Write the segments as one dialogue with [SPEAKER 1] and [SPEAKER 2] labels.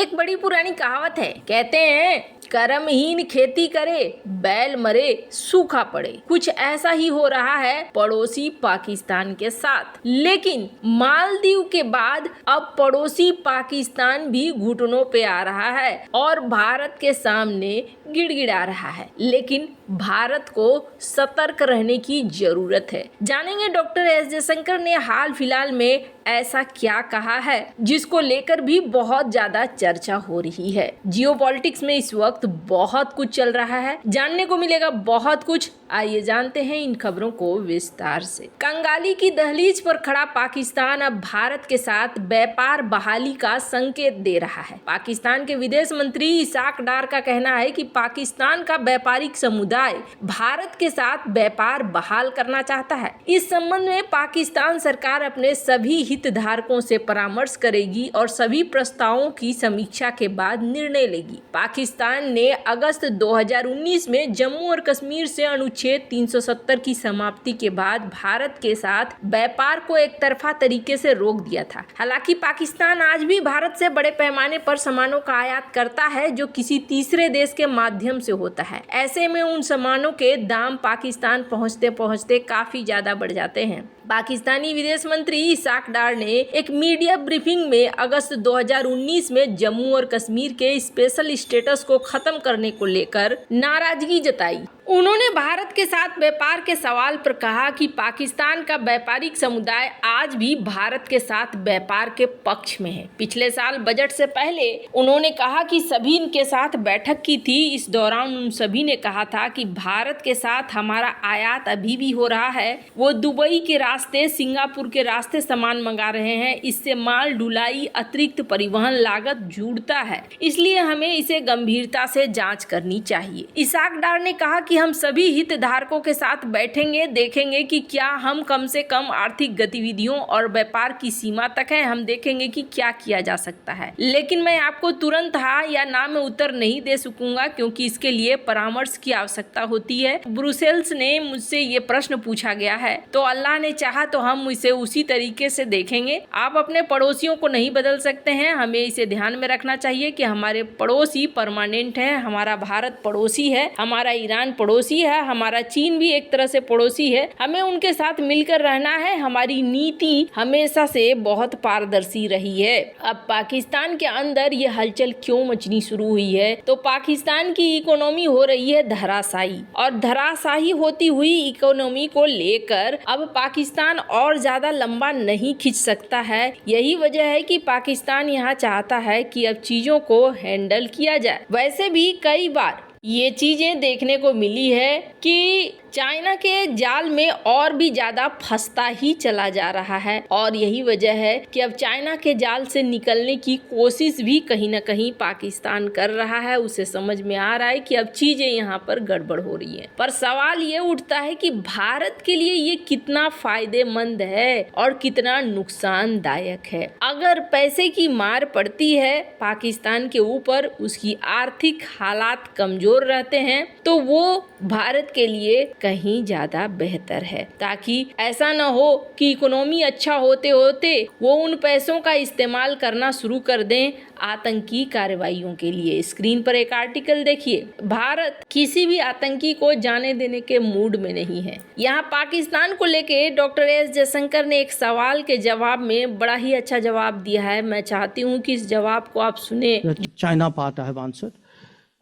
[SPEAKER 1] एक बड़ी पुरानी कहावत है, कहते हैं कर्महीन खेती करे, बैल मरे सूखा पड़े। कुछ ऐसा ही हो रहा है पड़ोसी पाकिस्तान के साथ। लेकिन मालदीव के बाद अब पड़ोसी पाकिस्तान भी घुटनों पे आ रहा है और भारत के सामने गिड़गिड़ा रहा है। लेकिन भारत को सतर्क रहने की जरूरत है। जानेंगे डॉक्टर एस जयशंकर ने हाल फिलहाल में ऐसा क्या कहा है जिसको लेकर भी बहुत ज्यादा चर्चा हो रही है। जियोपॉलिटिक्स में इस वक्त बहुत कुछ चल रहा है, जानने को मिलेगा बहुत कुछ। आइए जानते हैं इन खबरों को विस्तार से। कंगाली की दहलीज पर खड़ा पाकिस्तान अब भारत के साथ व्यापार बहाली का संकेत दे रहा है। पाकिस्तान के विदेश मंत्री इसाक डार का कहना है कि पाकिस्तान का व्यापारिक समुदाय भारत के साथ व्यापार बहाल करना चाहता है। इस संबंध में पाकिस्तान सरकार अपने सभी हितधारकों से परामर्श करेगी और सभी प्रस्तावों की समीक्षा के बाद निर्णय लेगी। पाकिस्तान ने अगस्त 2019 में जम्मू और कश्मीर से अनुच्छेद 370 की समाप्ति के बाद भारत के साथ व्यापार को एक तरफा तरीके से रोक दिया था। हालांकि पाकिस्तान आज भी भारत से बड़े पैमाने पर सामानों का आयात करता है जो किसी तीसरे देश के माध्यम से होता है। ऐसे में उन सामानों के दाम पाकिस्तान पहुंचते पहुंचते काफी ज्यादा बढ़ जाते हैं। पाकिस्तानी विदेश मंत्री इसाक डार ने एक मीडिया ब्रीफिंग में अगस्त 2019 में जम्मू और कश्मीर के स्पेशल स्टेटस को खत्म करने को लेकर नाराजगी जताई। उन्होंने भारत के साथ व्यापार के सवाल पर कहा कि पाकिस्तान का व्यापारिक समुदाय आज भी भारत के साथ व्यापार के पक्ष में है। पिछले साल बजट से पहले उन्होंने कहा कि सभी के साथ बैठक की थी। इस दौरान उन सभी ने कहा था कि भारत के साथ हमारा आयात अभी भी हो रहा है। वो दुबई के रास्ते, सिंगापुर के रास्ते सामान मंगा रहे हैं। इससे माल ढुलाई, अतिरिक्त परिवहन लागत जुड़ता है, इसलिए हमें इसे गंभीरता से जांच करनी चाहिए। इसाक डार ने कहा कि हम सभी हितधारकों के साथ बैठेंगे, देखेंगे कि क्या हम कम से कम आर्थिक गतिविधियों और व्यापार की सीमा तक है। हम देखेंगे कि क्या किया जा सकता है। लेकिन मैं आपको तुरंत हाँ या ना में उत्तर नहीं दे सकूंगा क्योंकि इसके लिए परामर्श की आवश्यकता होती है। ब्रुसेल्स ने मुझसे ये प्रश्न पूछा गया है तो अल्लाह ने चाहा तो हम इसे उसी तरीके से देखेंगे। आप अपने पड़ोसियों को नहीं बदल सकते हैं। हमें इसे ध्यान में रखना चाहिए कि हमारे पड़ोसी परमानेंट है। हमारा भारत पड़ोसी है, हमारा ईरान पड़ोसी है, हमारा चीन भी एक तरह से पड़ोसी है। हमें उनके साथ मिलकर रहना है। हमारी नीति हमेशा से बहुत पारदर्शी रही है। अब पाकिस्तान के अंदर ये हलचल क्यों मचनी शुरू हुई है? तो पाकिस्तान की इकोनॉमी हो रही है धराशायी और धराशायी होती हुई इकोनॉमी को लेकर अब पाकिस्तान और ज्यादा लंबा नहीं खींच सकता है। यही वजह है कि पाकिस्तान यहाँ चाहता है कि अब चीजों को हैंडल किया जाए। वैसे भी कई बार ये चीजें देखने को मिली है कि चाइना के जाल में और भी ज्यादा फंसता ही चला जा रहा है और यही वजह है कि अब चाइना के जाल से निकलने की कोशिश भी कहीं ना कहीं पाकिस्तान कर रहा है। उसे समझ में आ रहा है कि अब चीजें यहाँ पर गड़बड़ हो रही हैं। पर सवाल ये उठता है कि भारत के लिए ये कितना फायदेमंद है और कितना नुकसानदायक है। अगर पैसे की मार पड़ती है पाकिस्तान के ऊपर, उसकी आर्थिक हालात कमजोर रहते हैं तो वो भारत के लिए कहीं ज्यादा बेहतर है, ताकि ऐसा ना हो कि इकोनॉमी अच्छा होते होते वो उन पैसों का इस्तेमाल करना शुरू कर दें आतंकी कार्रवाइयों के लिए। स्क्रीन पर एक आर्टिकल देखिए। भारत किसी भी आतंकी को जाने देने के मूड में नहीं है। यहाँ पाकिस्तान को लेके डॉक्टर एस जयशंकर ने एक सवाल के जवाब में बड़ा ही अच्छा जवाब दिया है। मैं चाहती हूँ कि इस जवाब को आप सुने।
[SPEAKER 2] China part I have answered.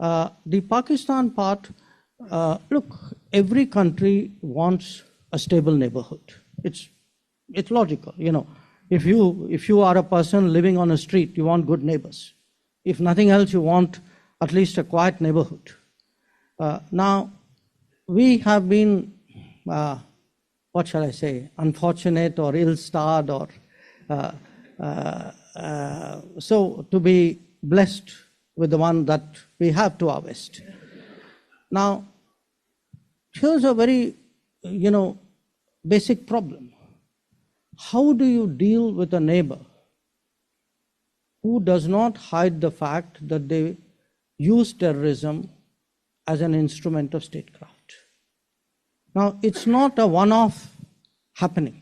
[SPEAKER 2] The Pakistan part, look, every country wants a stable neighborhood. It's logical, you know. If you are a person living on a street, you want good neighbors. If nothing else, you want at least a quiet neighborhood. Now, we have been, what shall I say, unfortunate or ill-starred or so to be blessed with the one that we have to our west. Now, here's a very, basic problem. How do you deal with a neighbor who does not hide the fact that they use terrorism as an instrument of statecraft? Now, it's not a one-off happening.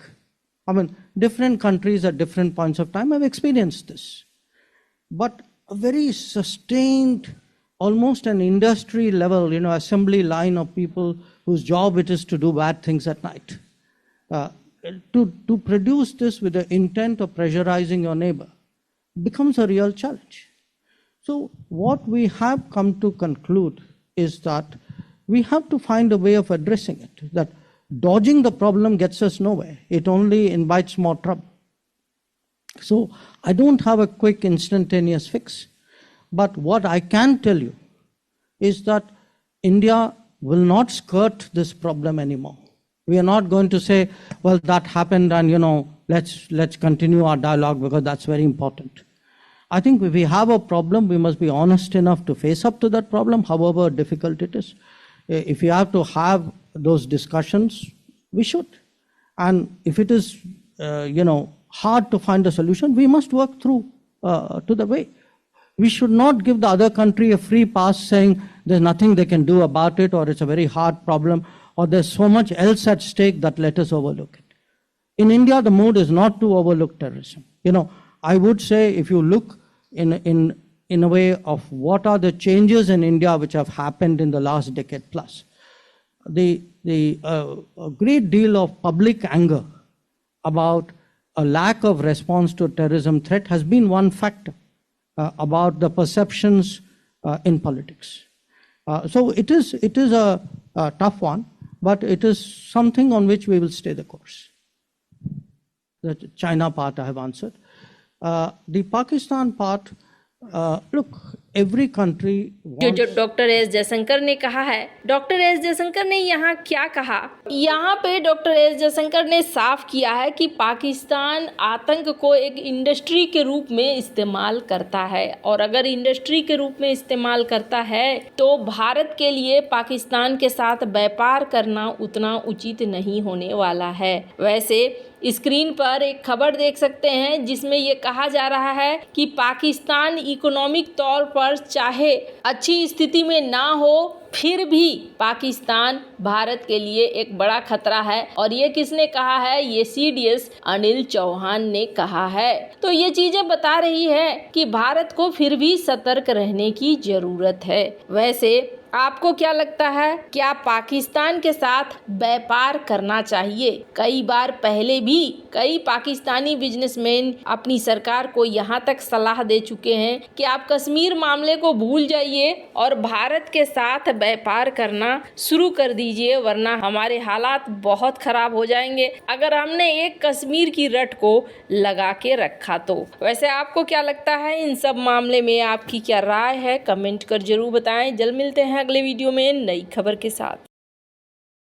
[SPEAKER 2] I mean, different countries at different points of time have experienced this. But a very sustained, almost an industry level, assembly line of people whose job it is to do bad things at night. To produce this with the intent of pressurizing your neighbor becomes a real challenge. So what we have come to conclude is that we have to find a way of addressing it, that dodging the problem gets us nowhere. It only invites more trouble. So I don't have a quick instantaneous fix, but what I can tell you is that India will not skirt this problem anymore. We are not going to say, well, that happened and let's continue our dialogue because that's very important. I think if we have a problem, we must be honest enough to face up to that problem, however difficult it is. If we have to have those discussions, we should. And if it is, hard to find a solution, we must work through to the way. We should not give the other country a free pass saying there's nothing they can do about it, or it's a very hard problem, or there's so much else at stake that let us overlook it. In India, the mood is not to overlook terrorism. I would say if you look in a way of what are the changes in India which have happened in the last decade plus, a great deal of public anger about a lack of response to terrorism threat has been one factor about the perceptions in politics. So it is a tough one, but it is something on which we will stay the course. The China part I have answered. The Pakistan part, look, every country wants...
[SPEAKER 1] जो doctor S Jaishankar ने कहा है, doctor S Jaishankar ने यहाँ क्या कहा? यहाँ पे डॉक्टर एस जयशंकर ने साफ किया है कि पाकिस्तान आतंक को एक इंडस्ट्री के रूप में इस्तेमाल करता है, और अगर इंडस्ट्री के रूप में इस्तेमाल करता है तो भारत के लिए पाकिस्तान के साथ व्यापार करना उतना उचित नहीं होने वाला है। वैसे स्क्रीन पर एक खबर देख सकते हैं जिसमें ये कहा जा रहा है कि पाकिस्तान इकोनॉमिक तौर पर चाहे अच्छी स्थिति में ना हो, फिर भी पाकिस्तान भारत के लिए एक बड़ा खतरा है। और ये किसने कहा है? ये सीडीएस अनिल चौहान ने कहा है। तो ये चीजें बता रही है कि भारत को फिर भी सतर्क रहने की जरूरत है। वैसे आपको क्या लगता है, क्या पाकिस्तान के साथ व्यापार करना चाहिए? कई बार पहले भी कई पाकिस्तानी बिजनेसमैन अपनी सरकार को यहाँ तक सलाह दे चुके हैं कि आप कश्मीर मामले को भूल जाइए और भारत के साथ व्यापार करना शुरू कर दीजिए, वरना हमारे हालात बहुत खराब हो जाएंगे अगर हमने एक कश्मीर की रट को लगा के रखा तो। वैसे आपको क्या लगता है इन सब मामले में? आपकी क्या राय है? कमेंट कर जरूर बताएं। जल्द मिलते हैं अगले वीडियो में नई खबर के साथ।